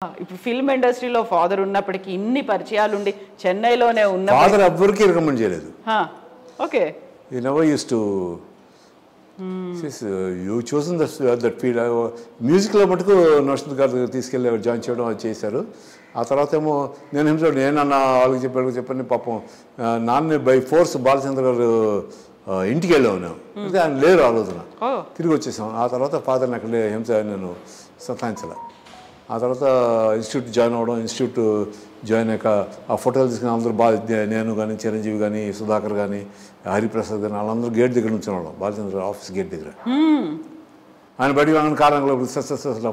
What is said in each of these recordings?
ఇప్పుడు ఫిల్మ్ ఇండస్ట్రీలో ఫాదర్ ఉన్నప్పటికీ ఇన్ని పరిచయాలు ఉండి చెన్నైలోనే ఉన్న ఫాదర్ ఎవ్వరికి రికమెండ్ చేయలేదు. Okay you never use to you చూసిన దట్ ఫీల్డ్. మ్యూజిక్లో మటుకు నరసింహ గారు తీసుకెళ్ళి జాయిన్ చేయడం అది చేశారు. ఆ తర్వాత ఏమో నేను అన్న వాళ్ళకి చెప్పాను పాపం నాన్న బై ఫోర్స్ బాలచంద్ర గారు ఇంటికి వెళ్ళాను. అంటే ఆయన లేరు ఆ రోజున, తిరిగి వచ్చేసాం. ఆ తర్వాత ఫాదర్ని అక్కడే హింస నేను సతాయించాల. ఆ తర్వాత ఇన్స్టిట్యూట్ జాయిన్ అవ్వడం, ఇన్స్టిట్యూట్ జాయిన్ అయ్యాక ఆ ఫోటోలు తీసుకుని అందరూ నేను కానీ చిరంజీవి కానీ సుధాకర్ కానీ హరిప్రసాద్ కానీ వాళ్ళందరూ గేట్ దగ్గర నుంచి వాళ్ళం, బాలచంద్ర ఆఫీస్ గేట్ దగ్గర. ఆయన బయటికి రాగానే కారణంలో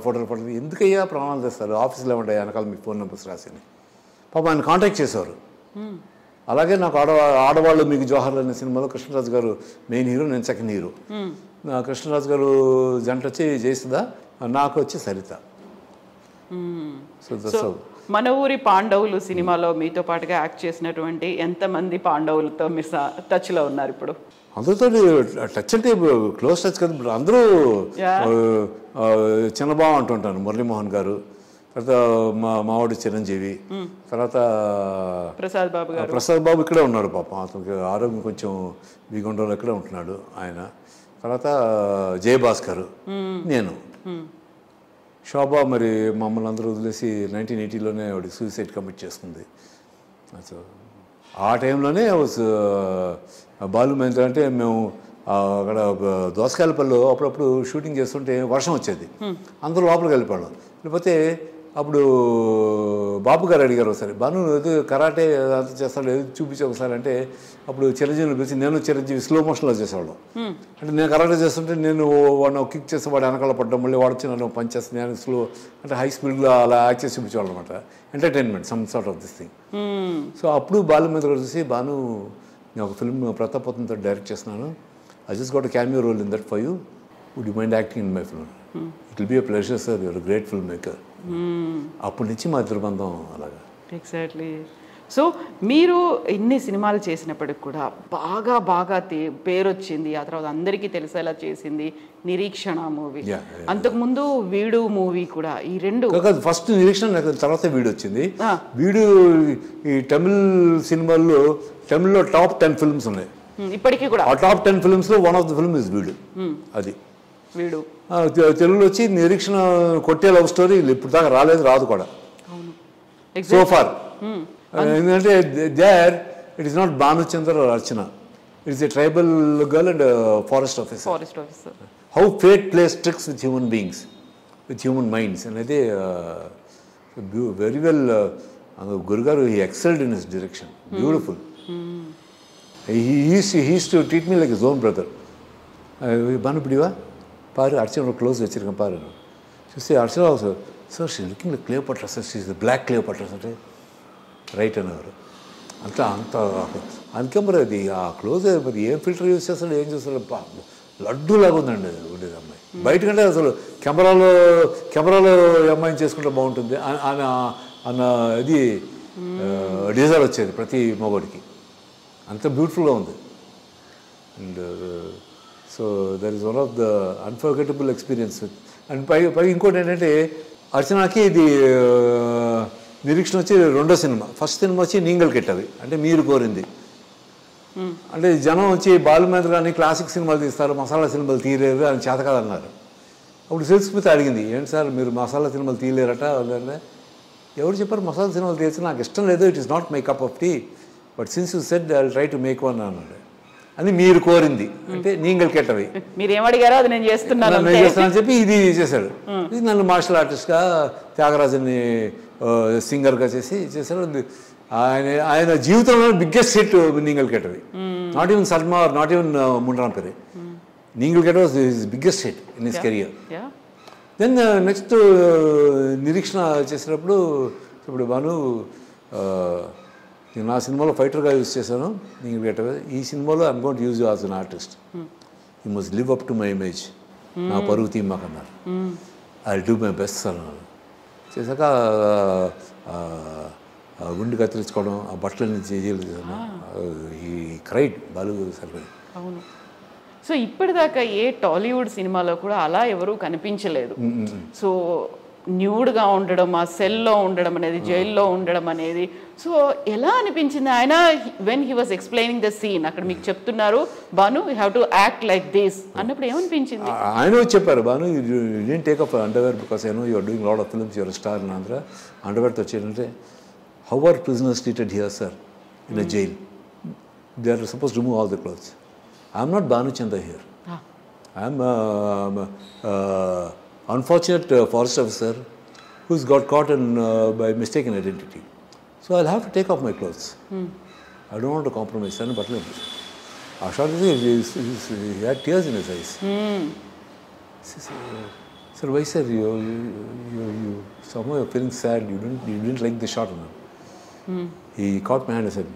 ఫోటోలు ఎందుకయ్యా ప్రాణాలు తెస్తారు, ఆఫీస్లో ఏమంటాయి వెనకాల మీ ఫోన్ నెంబర్స్ రాసి పాపం ఆయన కాంటాక్ట్ చేసేవారు. అలాగే నాకు ఆడవాళ్ళు మీకు జోహర్లు అనే సినిమాలో కృష్ణరాజు గారు మెయిన్ హీరో, నేను సెకండ్ హీరో. కృష్ణరాజు గారు జంట వచ్చి జయసుధ, నాకు వచ్చి సరిత. మన ఊరి పాండవులు సినిమాలో మీతో పాటుగా యాక్ట్ చేసినటువంటి ఎంతమంది పాండవులతో మీరు టచ్లో ఉన్నారు ఇప్పుడు? అందరితో టచ్ అంటే క్లోజ్ టచ్ కదా. ఇప్పుడు అందరూ చిన్నబావ అంటుంటాను, మురళీమోహన్ గారు, తర్వాత మావాడు చిరంజీవి, తర్వాత ప్రసాద్ బాబు ఇక్కడే ఉన్నాడు పాపం. అతనికి ఆరోగ్యం కొంచెం బీగొండలో ఇక్కడే ఉంటున్నాడు ఆయన. తర్వాత జయభాస్కర్, నేను, శోభ. మరి మమ్మల్ని అందరూ వదిలేసి 1980లోనే ఆవిడ సూసైడ్ కమిట్ చేసుకుంది. సో ఆ టైంలోనే బాలు మహేంద్ర అంటే మేము అక్కడ దోసకాయలపల్లిలో అప్పుడప్పుడు షూటింగ్ చేస్తుంటే వర్షం వచ్చేది, అందరూ లోపలికి వెళ్ళిపోవడం. లేకపోతే అప్పుడు బాబు గారు అడిగారు ఒకసారి, బాను ఏదో కరాటే అంత చేస్తాడు ఏదో చూపించే ఒకసారి అంటే, అప్పుడు చిరంజీవిని పిలిచి నేను చిరంజీవి స్లో మోషన్లో చేసేవాళ్ళం. అంటే నేను కరాటే చేస్తుంటే నేను వాడిని కిక్ చేస్తే వాడు వెనకాల పడ్డం, మళ్ళీ వాడు వచ్చి నన్ను పని చేస్తాను, నేను స్లో అంటే హై స్పీడ్లో అలా యాక్ట్ చేసి చూపించేవాళ్ళు అనమాట. Entertainment some sort of this thing. So అప్పుడు బాలు మీద చూసి, బాను నేను ఒక ఫిల్మ్ ప్రతాపత్నంతో డైరెక్ట్ చేస్తున్నాను, I just got a cameo role in that for you, would you mind acting in my film? It will be a pleasure sir, you're a great film maker. అప్పటి నుంచి మా ఇద్దరు బంధం అలాగా. ఎగ్జాక్ట్లీ. సో మీరు ఇన్ని సినిమాలు చేసినప్పటికి కూడా బాగా బాగా పేరు వచ్చింది, ఆ తర్వాత అందరికీ తెలిసేలా చేసింది నిరీక్షణ మూవీ. అంతకుముందు వీడు మూవీ కూడా. ఈ రెండు ఫస్ట్ నిరీక్షణ, తర్వాత వీడు వచ్చింది. వీడు ఈ తమిళ్ సినిమాల్లో తమిళ్లో టాప్ 10 ఫిల్మ్స్ ఉన్నాయి ఇప్పటికీ కూడా. ఆ టాప్ 10 ఫిల్మ్స్లో one of the film is Veedu. అది వీడు తెలుగులో వచ్చి నిరీక్షణ కొట్టే లవ్ స్టోరీ ఇప్పుడు దాకా రాలేదు, రాదు కూడా సో ఫార్. ఎందుకంటే there it is not Bhanuchandra or Archana, it's a tribal girl and forest officer. How fate plays tricks with human beings, with human minds అనేది వెరీ వెల్. గురుగారు he excelled in his direction, beautiful. he used to treat me like his own brother. Bhanu இப்படிவா பாரு, அர்ச்சனோட close வச்சுருக்கேன் பாரு. చూస్తే Archana sir she looking like Cleopatra sir, she is the black Cleopatra అంటే right అనేవారు. అంత అందుకే మరి అది ఆ క్లోజ్ మరి ఏం ఫిల్టర్ యూజ్ చేస్తాడు, ఏం చేస్తాడు, లడ్డు లాగా ఉందండి ఉండేది అమ్మాయి. బయటకంటే అసలు కెమెరాలో అమ్మాయిని చేసుకుంటే బాగుంటుంది అన్న ఇది డిజైర్ వచ్చేది ప్రతి మొగోడికి, అంత బ్యూటిఫుల్గా ఉంది. And so that is one of the unforgettable experience. And పై ఇంకోటి ఏంటంటే అర్చనకి ఇది నిరీక్షణ వచ్చి రెండో సినిమా. ఫస్ట్ సినిమా వచ్చి నీంగల్ కెట్టవి అంటే మీరు కోరింది. అంటే జనం వచ్చి బాలు మీద కానీ క్లాసిక్ సినిమాలు తీస్తారు, మసాలా సినిమాలు తీయలేరు అని చేత కాదన్నారు. అప్పుడు సిల్క్ స్మిత్ అడిగింది, ఏంటి సార్ మీరు మసాలా సినిమాలు తీయలేరట అంటే, ఎవరు చెప్పారు మసాలా సినిమాలు తీయచ్చు, నాకు ఇష్టం లేదు, it is not my cup of tea, but since you said I will try to make one అన్నాడు. అని మీరు కోరింది అంటే నీంగల్ కెట్టవి, మీరు ఏమడిగారో అది నేను చేస్తున్నాను చెప్పి ఇది చేశాడు. ఇది నన్ను మార్షల్ ఆర్టిస్ట్గా, త్యాగరాజుని సింగర్గా చేశాడు. ఆయన జీవితంలో biggest hit Neengal Kettavai. Not even Salma or not even Moondram Pirai, Neengal Kettavai was his biggest hit in his career. Then next Nireekshana చేసినప్పుడు ఇప్పుడు భాను నేను నా సినిమాలో ఫైటర్గా యూజ్ చేశాను నీంగల్ కెట్టవి. ఈ సినిమాలో I'm going to use you as an artist, you must live up to my image, నా పరువు తీయమాకన్నారు. I do my best sir అన్నారు. చేశాక గుండె కత్తిరించుకోవడం, ఆ బట్టలని చేయాలి, ఈ క్రైడ్ బాలు సరిపోయి. అవును. సో ఇప్పటిదాకా ఏ టాలీవుడ్ సినిమాలో కూడా అలా ఎవరూ కనిపించలేదు. సో న్యూడ్గా ఉండడం, ఆ సెల్లో ఉండడం అనేది, జైల్లో ఉండడం అనేది. సో ఎలా అనిపించింది ఆయన when he was explaining the scene? అక్కడ మీకు చెప్తున్నారు Bhanu you have to act like this అన్నప్పుడు ఏమనిపించింది? ఆయన చెప్పారు, Bhanu you didn't take up underwear because I know you are doing lot of films, your star in Andhra. అండర్వేర్తో వచ్చేటంటే how are prisoners treated here sir in a jail? They are suppose remove all the clothes. I'm not Bhanuchandra here. I'm unfortunate forest officer who's got caught by mistaken identity. So I'll have to take off my clothes. I don't want to compromise. But Ashok, he had tears in his eyes. Sir, why sir? You somehow you're feeling sad. You didn't like the shot. He caught my hand and said,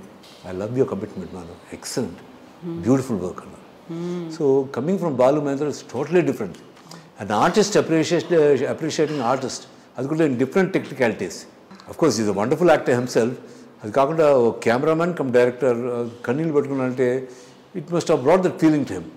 "I love your commitment, man. Excellent, beautiful work." So coming from Balu Mahendra is totally different. An artist appreciating artist, అది కూడా in different technicalities. Of course, he's a wonderful actor himself. అది కాకుండా cameraman come director కన్నీళ్ళు పెట్టుకున్నారంటే it must have brought that feeling to him.